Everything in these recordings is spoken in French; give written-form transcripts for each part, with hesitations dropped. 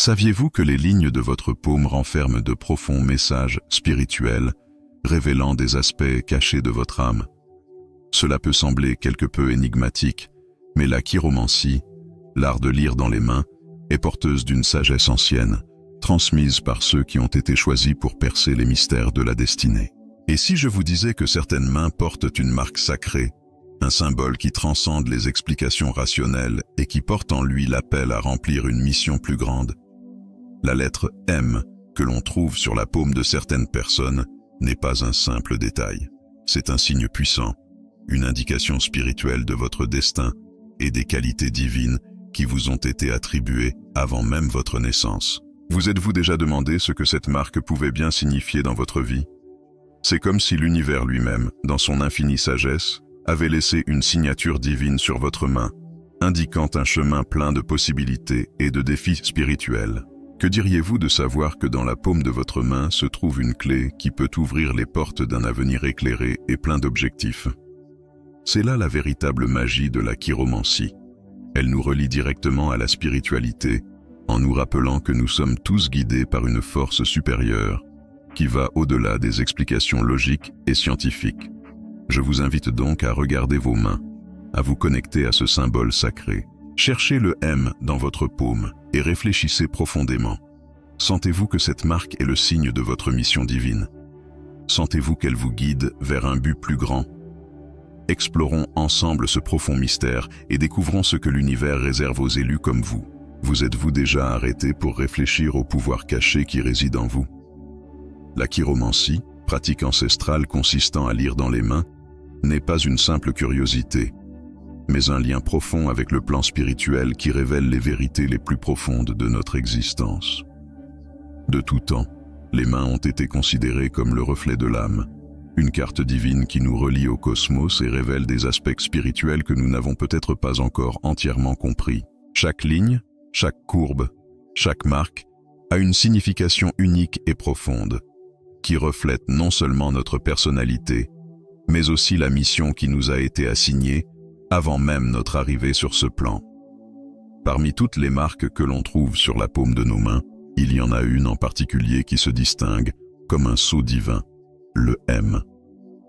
Saviez-vous que les lignes de votre paume renferment de profonds messages spirituels, révélant des aspects cachés de votre âme? Cela peut sembler quelque peu énigmatique, mais la chiromancie, l'art de lire dans les mains, est porteuse d'une sagesse ancienne, transmise par ceux qui ont été choisis pour percer les mystères de la destinée. Et si je vous disais que certaines mains portent une marque sacrée, un symbole qui transcende les explications rationnelles et qui porte en lui l'appel à remplir une mission plus grande? La lettre M que l'on trouve sur la paume de certaines personnes n'est pas un simple détail. C'est un signe puissant, une indication spirituelle de votre destin et des qualités divines qui vous ont été attribuées avant même votre naissance. Vous êtes-vous déjà demandé ce que cette marque pouvait bien signifier dans votre vie? C'est comme si l'univers lui-même, dans son infinie sagesse, avait laissé une signature divine sur votre main, indiquant un chemin plein de possibilités et de défis spirituels. Que diriez-vous de savoir que dans la paume de votre main se trouve une clé qui peut ouvrir les portes d'un avenir éclairé et plein d'objectifs? C'est là la véritable magie de la chiromancie. Elle nous relie directement à la spiritualité, en nous rappelant que nous sommes tous guidés par une force supérieure qui va au-delà des explications logiques et scientifiques. Je vous invite donc à regarder vos mains, à vous connecter à ce symbole sacré. Cherchez le M dans votre paume et réfléchissez profondément. Sentez-vous que cette marque est le signe de votre mission divine? Sentez-vous qu'elle vous guide vers un but plus grand? Explorons ensemble ce profond mystère et découvrons ce que l'univers réserve aux élus comme vous. Vous êtes-vous déjà arrêté pour réfléchir au pouvoir caché qui réside en vous? La chiromancie, pratique ancestrale consistant à lire dans les mains, n'est pas une simple curiosité, mais un lien profond avec le plan spirituel qui révèle les vérités les plus profondes de notre existence. De tout temps, les mains ont été considérées comme le reflet de l'âme, une carte divine qui nous relie au cosmos et révèle des aspects spirituels que nous n'avons peut-être pas encore entièrement compris. Chaque ligne, chaque courbe, chaque marque a une signification unique et profonde, qui reflète non seulement notre personnalité, mais aussi la mission qui nous a été assignée avant même notre arrivée sur ce plan. Parmi toutes les marques que l'on trouve sur la paume de nos mains, il y en a une en particulier qui se distingue comme un sceau divin, le M.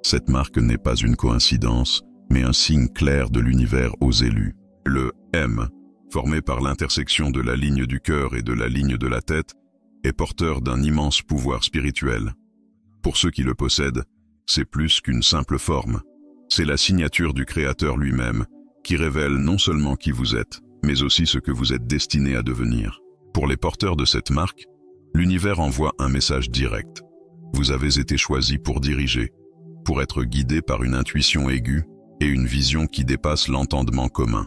Cette marque n'est pas une coïncidence, mais un signe clair de l'univers aux élus. Le M, formé par l'intersection de la ligne du cœur et de la ligne de la tête, est porteur d'un immense pouvoir spirituel. Pour ceux qui le possèdent, c'est plus qu'une simple forme. C'est la signature du Créateur lui-même, qui révèle non seulement qui vous êtes, mais aussi ce que vous êtes destiné à devenir. Pour les porteurs de cette marque, l'univers envoie un message direct. Vous avez été choisi pour diriger, pour être guidé par une intuition aiguë et une vision qui dépasse l'entendement commun.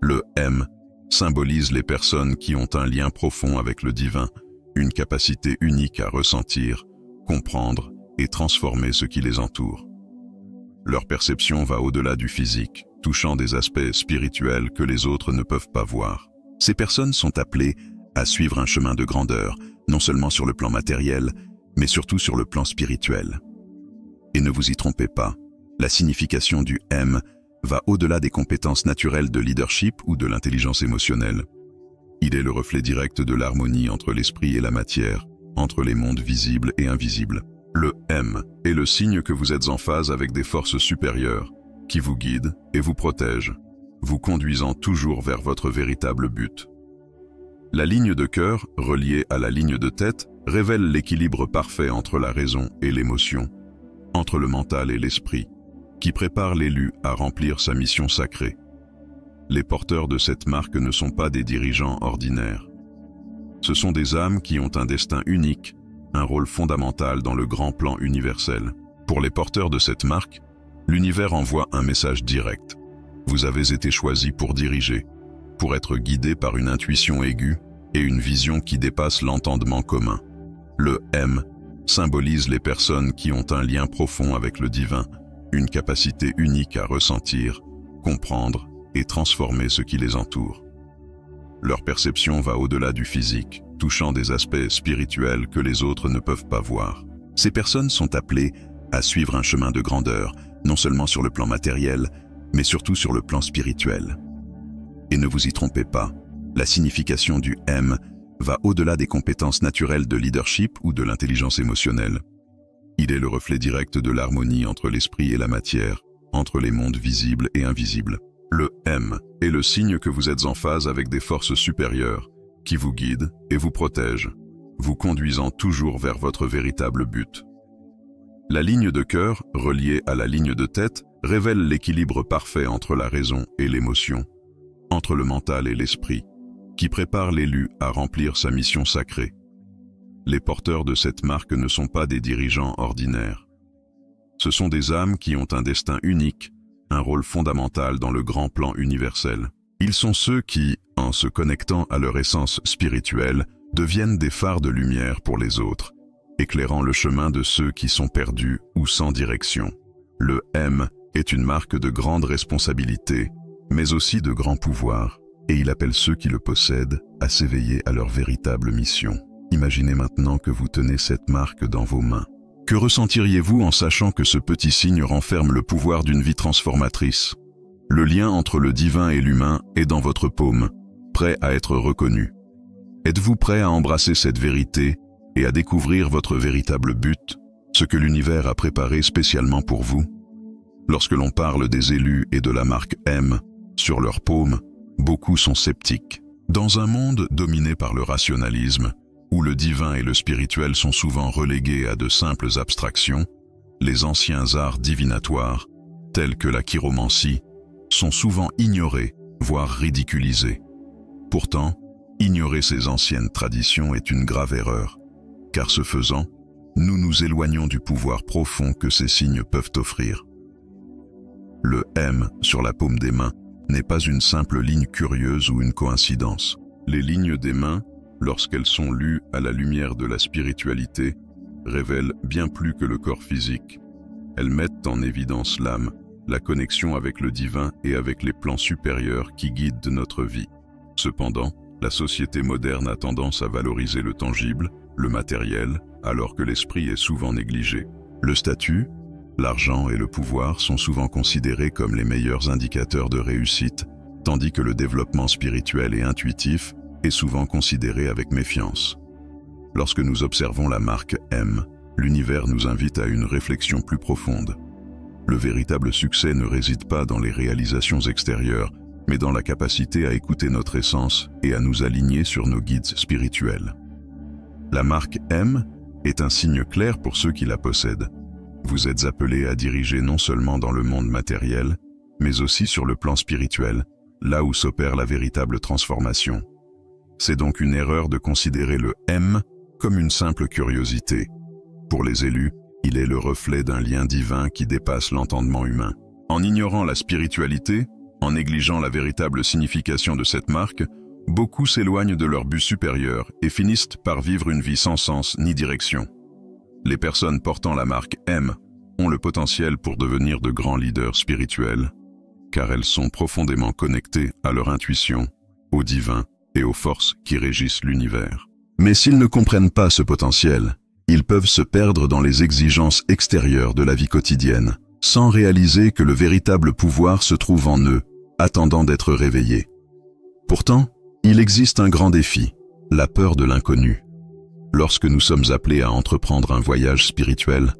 Le M symbolise les personnes qui ont un lien profond avec le divin, une capacité unique à ressentir, comprendre et transformer ce qui les entoure. Leur perception va au-delà du physique, touchant des aspects spirituels que les autres ne peuvent pas voir. Ces personnes sont appelées à suivre un chemin de grandeur, non seulement sur le plan matériel, mais surtout sur le plan spirituel. Et ne vous y trompez pas, la signification du M va au-delà des compétences naturelles de leadership ou de l'intelligence émotionnelle. Il est le reflet direct de l'harmonie entre l'esprit et la matière, entre les mondes visibles et invisibles. Le M est le signe que vous êtes en phase avec des forces supérieures, qui vous guident et vous protègent, vous conduisant toujours vers votre véritable but. La ligne de cœur, reliée à la ligne de tête, révèle l'équilibre parfait entre la raison et l'émotion, entre le mental et l'esprit, qui prépare l'élu à remplir sa mission sacrée. Les porteurs de cette marque ne sont pas des dirigeants ordinaires. Ce sont des âmes qui ont un destin unique, un rôle fondamental dans le grand plan universel. Pour les porteurs de cette marque, l'univers envoie un message direct. Vous avez été choisi pour diriger, pour être guidé par une intuition aiguë et une vision qui dépasse l'entendement commun. Le M symbolise les personnes qui ont un lien profond avec le divin, une capacité unique à ressentir, comprendre et transformer ce qui les entoure. Leur perception va au-delà du physique, touchant des aspects spirituels que les autres ne peuvent pas voir. Ces personnes sont appelées à suivre un chemin de grandeur, non seulement sur le plan matériel, mais surtout sur le plan spirituel. Et ne vous y trompez pas, la signification du M va au-delà des compétences naturelles de leadership ou de l'intelligence émotionnelle. Il est le reflet direct de l'harmonie entre l'esprit et la matière, entre les mondes visibles et invisibles. Le M est le signe que vous êtes en phase avec des forces supérieures qui vous guident et vous protègent, vous conduisant toujours vers votre véritable but. La ligne de cœur, reliée à la ligne de tête, révèle l'équilibre parfait entre la raison et l'émotion, entre le mental et l'esprit, qui prépare l'élu à remplir sa mission sacrée. Les porteurs de cette marque ne sont pas des dirigeants ordinaires. Ce sont des âmes qui ont un destin unique, un rôle fondamental dans le grand plan universel. Ils sont ceux qui, en se connectant à leur essence spirituelle, deviennent des phares de lumière pour les autres, éclairant le chemin de ceux qui sont perdus ou sans direction. Le M est une marque de grande responsabilité, mais aussi de grand pouvoir, et il appelle ceux qui le possèdent à s'éveiller à leur véritable mission. Imaginez maintenant que vous tenez cette marque dans vos mains. Que ressentiriez-vous en sachant que ce petit signe renferme le pouvoir d'une vie transformatrice? Le lien entre le divin et l'humain est dans votre paume, prêt à être reconnu. Êtes-vous prêt à embrasser cette vérité et à découvrir votre véritable but, ce que l'univers a préparé spécialement pour vous? Lorsque l'on parle des élus et de la marque M sur leur paume, beaucoup sont sceptiques. Dans un monde dominé par le rationalisme, où le divin et le spirituel sont souvent relégués à de simples abstractions, les anciens arts divinatoires, tels que la chiromancie, sont souvent ignorés, voire ridiculisés. Pourtant, ignorer ces anciennes traditions est une grave erreur, car ce faisant, nous nous éloignons du pouvoir profond que ces signes peuvent offrir. Le M sur la paume des mains n'est pas une simple ligne curieuse ou une coïncidence. Les lignes des mains, lorsqu'elles sont lues à la lumière de la spiritualité, révèlent bien plus que le corps physique. Elles mettent en évidence l'âme, la connexion avec le divin et avec les plans supérieurs qui guident notre vie. Cependant, la société moderne a tendance à valoriser le tangible, le matériel, alors que l'esprit est souvent négligé. Le statut, l'argent et le pouvoir sont souvent considérés comme les meilleurs indicateurs de réussite, tandis que le développement spirituel et intuitif est souvent considéré avec méfiance. Lorsque nous observons la marque M, l'univers nous invite à une réflexion plus profonde. Le véritable succès ne réside pas dans les réalisations extérieures, mais dans la capacité à écouter notre essence et à nous aligner sur nos guides spirituels. La marque M est un signe clair pour ceux qui la possèdent. Vous êtes appelés à diriger non seulement dans le monde matériel, mais aussi sur le plan spirituel, là où s'opère la véritable transformation. C'est donc une erreur de considérer le M comme une simple curiosité. Pour les élus, il est le reflet d'un lien divin qui dépasse l'entendement humain. En ignorant la spiritualité, en négligeant la véritable signification de cette marque, beaucoup s'éloignent de leur but supérieur et finissent par vivre une vie sans sens ni direction. Les personnes portant la marque M ont le potentiel pour devenir de grands leaders spirituels, car elles sont profondément connectées à leur intuition, au divin et aux forces qui régissent l'univers. Mais s'ils ne comprennent pas ce potentiel, ils peuvent se perdre dans les exigences extérieures de la vie quotidienne, sans réaliser que le véritable pouvoir se trouve en eux, attendant d'être réveillé. Pourtant, il existe un grand défi, la peur de l'inconnu. Lorsque nous sommes appelés à entreprendre un voyage spirituel,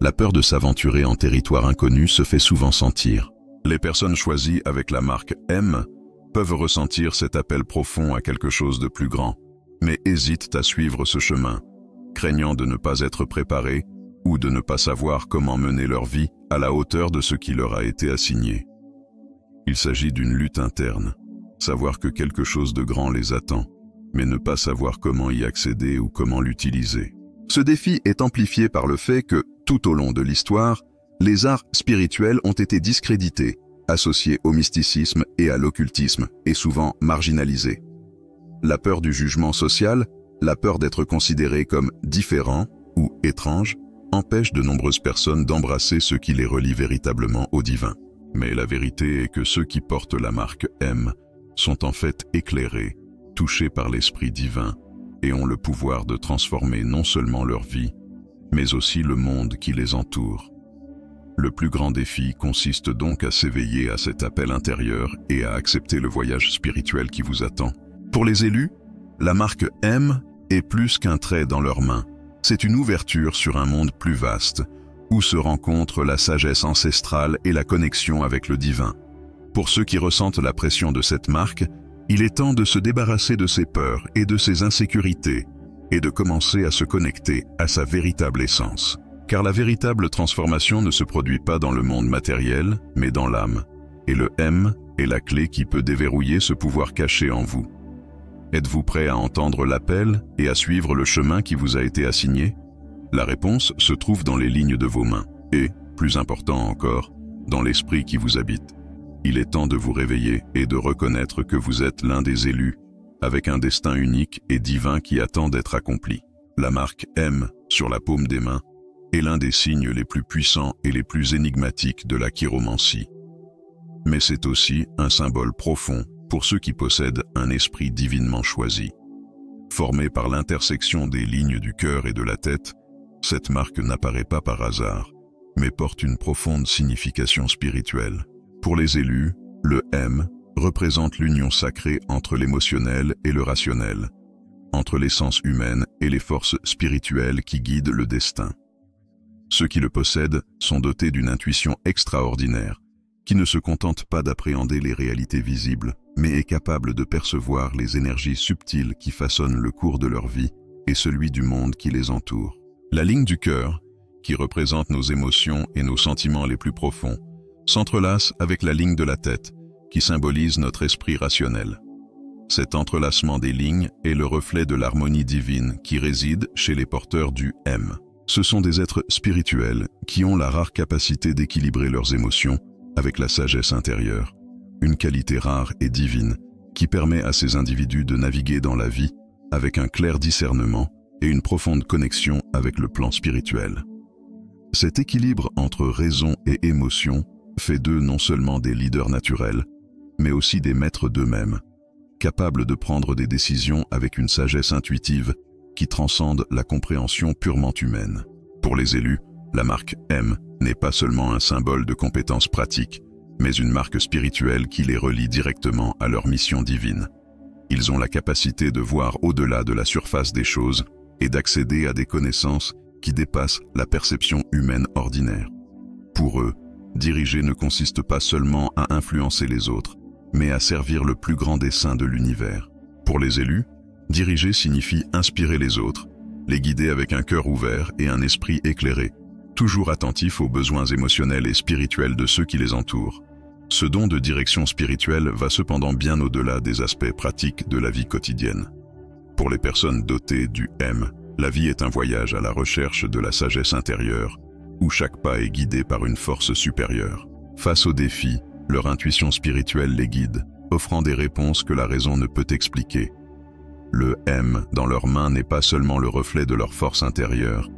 la peur de s'aventurer en territoire inconnu se fait souvent sentir. Les personnes choisies avec la marque M peuvent ressentir cet appel profond à quelque chose de plus grand, mais hésitent à suivre ce chemin, craignant de ne pas être préparés ou de ne pas savoir comment mener leur vie à la hauteur de ce qui leur a été assigné. Il s'agit d'une lutte interne, savoir que quelque chose de grand les attend, mais ne pas savoir comment y accéder ou comment l'utiliser. Ce défi est amplifié par le fait que, tout au long de l'histoire, les arts spirituels ont été discrédités, associés au mysticisme et à l'occultisme, et souvent marginalisés. La peur du jugement social, la peur d'être considéré comme différent ou étrange, empêche de nombreuses personnes d'embrasser ce qui les relie véritablement au divin. Mais la vérité est que ceux qui portent la marque M sont en fait éclairés, touchés par l'esprit divin, et ont le pouvoir de transformer non seulement leur vie, mais aussi le monde qui les entoure. Le plus grand défi consiste donc à s'éveiller à cet appel intérieur et à accepter le voyage spirituel qui vous attend. Pour les élus, La marque M est plus qu'un trait dans leurs mains. C'est une ouverture sur un monde plus vaste, où se rencontrent la sagesse ancestrale et la connexion avec le divin. Pour ceux qui ressentent la pression de cette marque, il est temps de se débarrasser de ses peurs et de ses insécurités, et de commencer à se connecter à sa véritable essence. Car la véritable transformation ne se produit pas dans le monde matériel, mais dans l'âme. Et le M est la clé qui peut déverrouiller ce pouvoir caché en vous. Êtes-vous prêt à entendre l'appel et à suivre le chemin qui vous a été assigné? La réponse se trouve dans les lignes de vos mains et, plus important encore, dans l'esprit qui vous habite. Il est temps de vous réveiller et de reconnaître que vous êtes l'un des élus, avec un destin unique et divin qui attend d'être accompli. La marque M sur la paume des mains est l'un des signes les plus puissants et les plus énigmatiques de la chiromancie. Mais c'est aussi un symbole profond pour ceux qui possèdent un esprit divinement choisi. Formé par l'intersection des lignes du cœur et de la tête, cette marque n'apparaît pas par hasard, mais porte une profonde signification spirituelle. Pour les élus, le M représente l'union sacrée entre l'émotionnel et le rationnel, entre l'essence humaine et les forces spirituelles qui guident le destin. Ceux qui le possèdent sont dotés d'une intuition extraordinaire, qui ne se contente pas d'appréhender les réalités visibles, mais est capable de percevoir les énergies subtiles qui façonnent le cours de leur vie et celui du monde qui les entoure. La ligne du cœur, qui représente nos émotions et nos sentiments les plus profonds, s'entrelace avec la ligne de la tête, qui symbolise notre esprit rationnel. Cet entrelacement des lignes est le reflet de l'harmonie divine qui réside chez les porteurs du M. Ce sont des êtres spirituels qui ont la rare capacité d'équilibrer leurs émotions avec la sagesse intérieure, une qualité rare et divine qui permet à ces individus de naviguer dans la vie avec un clair discernement et une profonde connexion avec le plan spirituel. Cet équilibre entre raison et émotion fait d'eux non seulement des leaders naturels, mais aussi des maîtres d'eux-mêmes, capables de prendre des décisions avec une sagesse intuitive qui transcende la compréhension purement humaine. Pour les élus, la marque M n'est pas seulement un symbole de compétences pratiques, mais une marque spirituelle qui les relie directement à leur mission divine. Ils ont la capacité de voir au-delà de la surface des choses et d'accéder à des connaissances qui dépassent la perception humaine ordinaire. Pour eux, diriger ne consiste pas seulement à influencer les autres, mais à servir le plus grand dessein de l'univers. Pour les élus, diriger signifie inspirer les autres, les guider avec un cœur ouvert et un esprit éclairé, toujours attentif aux besoins émotionnels et spirituels de ceux qui les entourent. Ce don de direction spirituelle va cependant bien au-delà des aspects pratiques de la vie quotidienne. Pour les personnes dotées du M, la vie est un voyage à la recherche de la sagesse intérieure, où chaque pas est guidé par une force supérieure. Face aux défis, leur intuition spirituelle les guide, offrant des réponses que la raison ne peut expliquer. Le M dans leurs mains n'est pas seulement le reflet de leur force intérieure,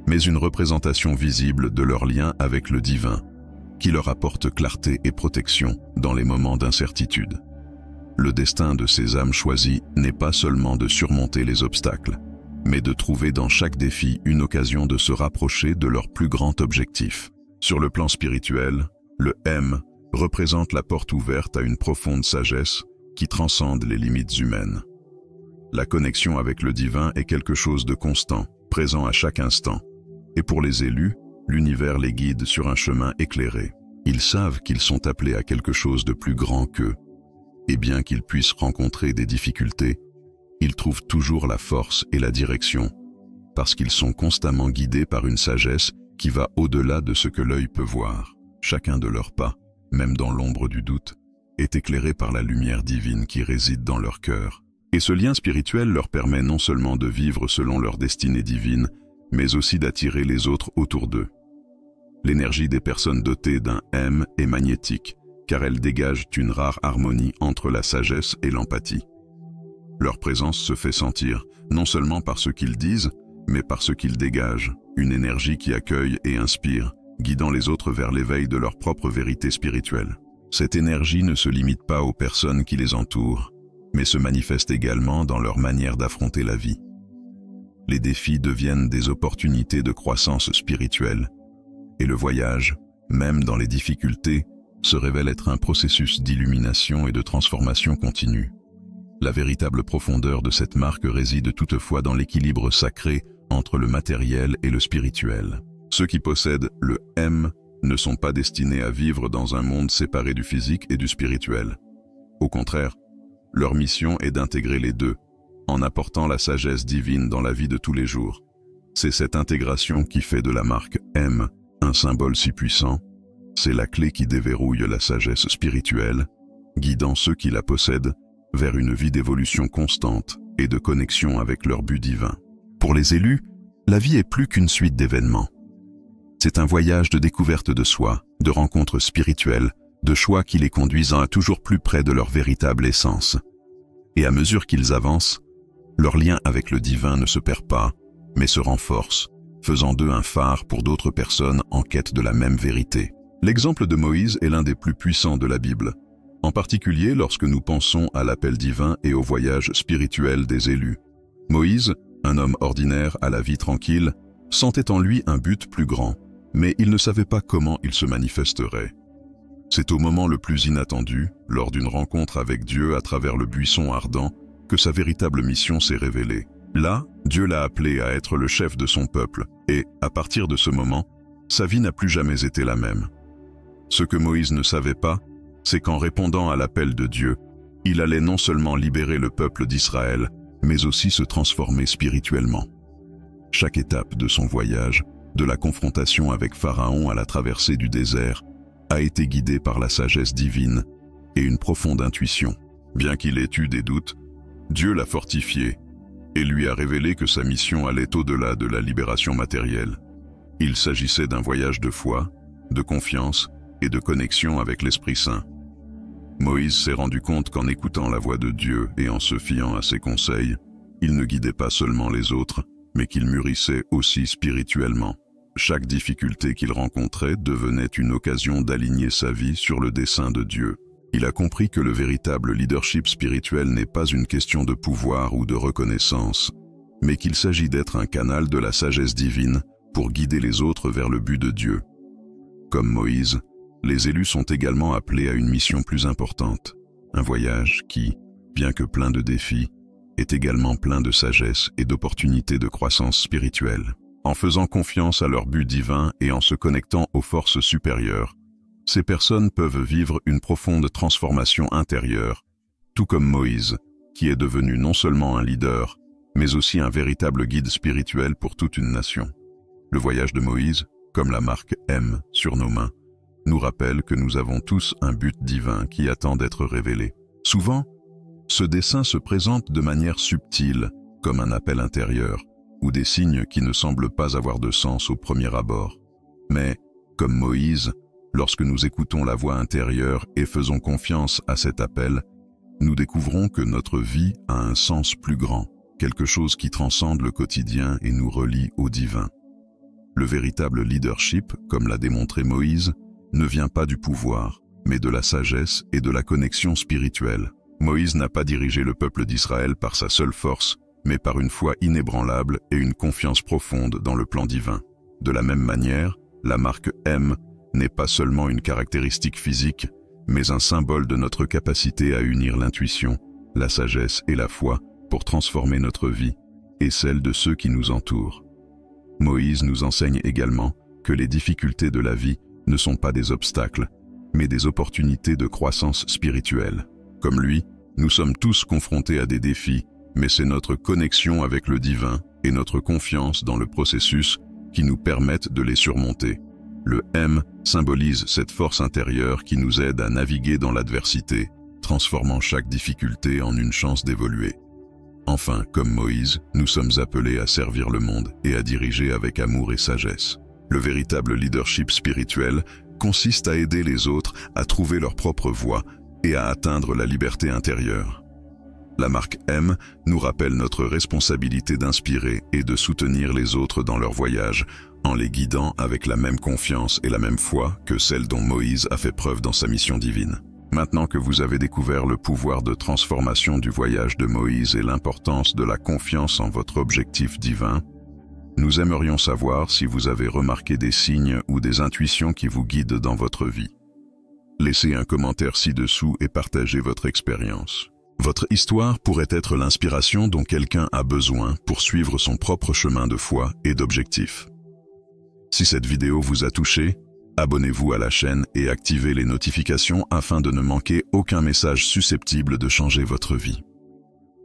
mais une représentation visible de leur lien avec le divin, qui leur apporte clarté et protection dans les moments d'incertitude. Le destin de ces âmes choisies n'est pas seulement de surmonter les obstacles, mais de trouver dans chaque défi une occasion de se rapprocher de leur plus grand objectif. Sur le plan spirituel, le M représente la porte ouverte à une profonde sagesse qui transcende les limites humaines. La connexion avec le divin est quelque chose de constant, présent à chaque instant. Et pour les élus, l'univers les guide sur un chemin éclairé. Ils savent qu'ils sont appelés à quelque chose de plus grand qu'eux. Et bien qu'ils puissent rencontrer des difficultés, ils trouvent toujours la force et la direction, parce qu'ils sont constamment guidés par une sagesse qui va au-delà de ce que l'œil peut voir. Chacun de leurs pas, même dans l'ombre du doute, est éclairé par la lumière divine qui réside dans leur cœur. Et ce lien spirituel leur permet non seulement de vivre selon leur destinée divine, mais aussi d'attirer les autres autour d'eux. L'énergie des personnes dotées d'un M est magnétique, car elles dégagent une rare harmonie entre la sagesse et l'empathie. Leur présence se fait sentir, non seulement par ce qu'ils disent, mais par ce qu'ils dégagent, une énergie qui accueille et inspire, guidant les autres vers l'éveil de leur propre vérité spirituelle. Cette énergie ne se limite pas aux personnes qui les entourent, mais se manifeste également dans leur manière d'affronter la vie. Les défis deviennent des opportunités de croissance spirituelle, et le voyage, même dans les difficultés, se révèle être un processus d'illumination et de transformation continue. La véritable profondeur de cette marque réside toutefois dans l'équilibre sacré entre le matériel et le spirituel. Ceux qui possèdent le M ne sont pas destinés à vivre dans un monde séparé du physique et du spirituel. Au contraire, leur mission est d'intégrer les deux, en apportant la sagesse divine dans la vie de tous les jours. C'est cette intégration qui fait de la marque M un symbole si puissant. C'est la clé qui déverrouille la sagesse spirituelle, guidant ceux qui la possèdent vers une vie d'évolution constante et de connexion avec leur but divin. Pour les élus, la vie est plus qu'une suite d'événements. C'est un voyage de découverte de soi, de rencontres spirituelles, de choix qui les conduisent à toujours plus près de leur véritable essence. Et à mesure qu'ils avancent, leur lien avec le divin ne se perd pas, mais se renforce, faisant d'eux un phare pour d'autres personnes en quête de la même vérité. L'exemple de Moïse est l'un des plus puissants de la Bible, en particulier lorsque nous pensons à l'appel divin et au voyage spirituel des élus. Moïse, un homme ordinaire à la vie tranquille, sentait en lui un but plus grand, mais il ne savait pas comment il se manifesterait. C'est au moment le plus inattendu, lors d'une rencontre avec Dieu à travers le buisson ardent, que sa véritable mission s'est révélée. Là, Dieu l'a appelé à être le chef de son peuple, et, à partir de ce moment, sa vie n'a plus jamais été la même. Ce que Moïse ne savait pas, c'est qu'en répondant à l'appel de Dieu, il allait non seulement libérer le peuple d'Israël, mais aussi se transformer spirituellement. Chaque étape de son voyage, de la confrontation avec Pharaon à la traversée du désert, a été guidée par la sagesse divine et une profonde intuition. Bien qu'il ait eu des doutes, Dieu l'a fortifié et lui a révélé que sa mission allait au-delà de la libération matérielle. Il s'agissait d'un voyage de foi, de confiance et de connexion avec l'Esprit Saint. Moïse s'est rendu compte qu'en écoutant la voix de Dieu et en se fiant à ses conseils, il ne guidait pas seulement les autres, mais qu'il mûrissait aussi spirituellement. Chaque difficulté qu'il rencontrait devenait une occasion d'aligner sa vie sur le dessein de Dieu. Il a compris que le véritable leadership spirituel n'est pas une question de pouvoir ou de reconnaissance, mais qu'il s'agit d'être un canal de la sagesse divine pour guider les autres vers le but de Dieu. Comme Moïse, les élus sont également appelés à une mission plus importante, un voyage qui, bien que plein de défis, est également plein de sagesse et d'opportunités de croissance spirituelle. En faisant confiance à leur but divin et en se connectant aux forces supérieures, ces personnes peuvent vivre une profonde transformation intérieure, tout comme Moïse, qui est devenu non seulement un leader, mais aussi un véritable guide spirituel pour toute une nation. Le voyage de Moïse, comme la marque M sur nos mains, nous rappelle que nous avons tous un but divin qui attend d'être révélé. Souvent, ce dessein se présente de manière subtile, comme un appel intérieur, ou des signes qui ne semblent pas avoir de sens au premier abord. Mais, comme Moïse, lorsque nous écoutons la voix intérieure et faisons confiance à cet appel, nous découvrons que notre vie a un sens plus grand, quelque chose qui transcende le quotidien et nous relie au divin. Le véritable leadership, comme l'a démontré Moïse, ne vient pas du pouvoir, mais de la sagesse et de la connexion spirituelle. Moïse n'a pas dirigé le peuple d'Israël par sa seule force, mais par une foi inébranlable et une confiance profonde dans le plan divin. De la même manière, la marque M n'est pas seulement une caractéristique physique, mais un symbole de notre capacité à unir l'intuition, la sagesse et la foi pour transformer notre vie et celle de ceux qui nous entourent. Moïse nous enseigne également que les difficultés de la vie ne sont pas des obstacles, mais des opportunités de croissance spirituelle. Comme lui, nous sommes tous confrontés à des défis, mais c'est notre connexion avec le divin et notre confiance dans le processus qui nous permettent de les surmonter. Le M symbolise cette force intérieure qui nous aide à naviguer dans l'adversité, transformant chaque difficulté en une chance d'évoluer. Enfin, comme Moïse, nous sommes appelés à servir le monde et à diriger avec amour et sagesse. Le véritable leadership spirituel consiste à aider les autres à trouver leur propre voie et à atteindre la liberté intérieure. La marque M nous rappelle notre responsabilité d'inspirer et de soutenir les autres dans leur voyage, en les guidant avec la même confiance et la même foi que celle dont Moïse a fait preuve dans sa mission divine. Maintenant que vous avez découvert le pouvoir de transformation du voyage de Moïse et l'importance de la confiance en votre objectif divin, nous aimerions savoir si vous avez remarqué des signes ou des intuitions qui vous guident dans votre vie. Laissez un commentaire ci-dessous et partagez votre expérience. Votre histoire pourrait être l'inspiration dont quelqu'un a besoin pour suivre son propre chemin de foi et d'objectifs. Si cette vidéo vous a touché, abonnez-vous à la chaîne et activez les notifications afin de ne manquer aucun message susceptible de changer votre vie.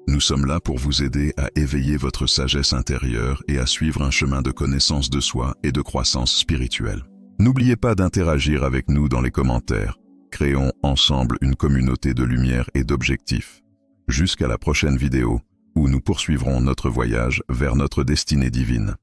Nous sommes là pour vous aider à éveiller votre sagesse intérieure et à suivre un chemin de connaissance de soi et de croissance spirituelle. N'oubliez pas d'interagir avec nous dans les commentaires. Créons ensemble une communauté de lumière et d'objectifs. Jusqu'à la prochaine vidéo, où nous poursuivrons notre voyage vers notre destinée divine.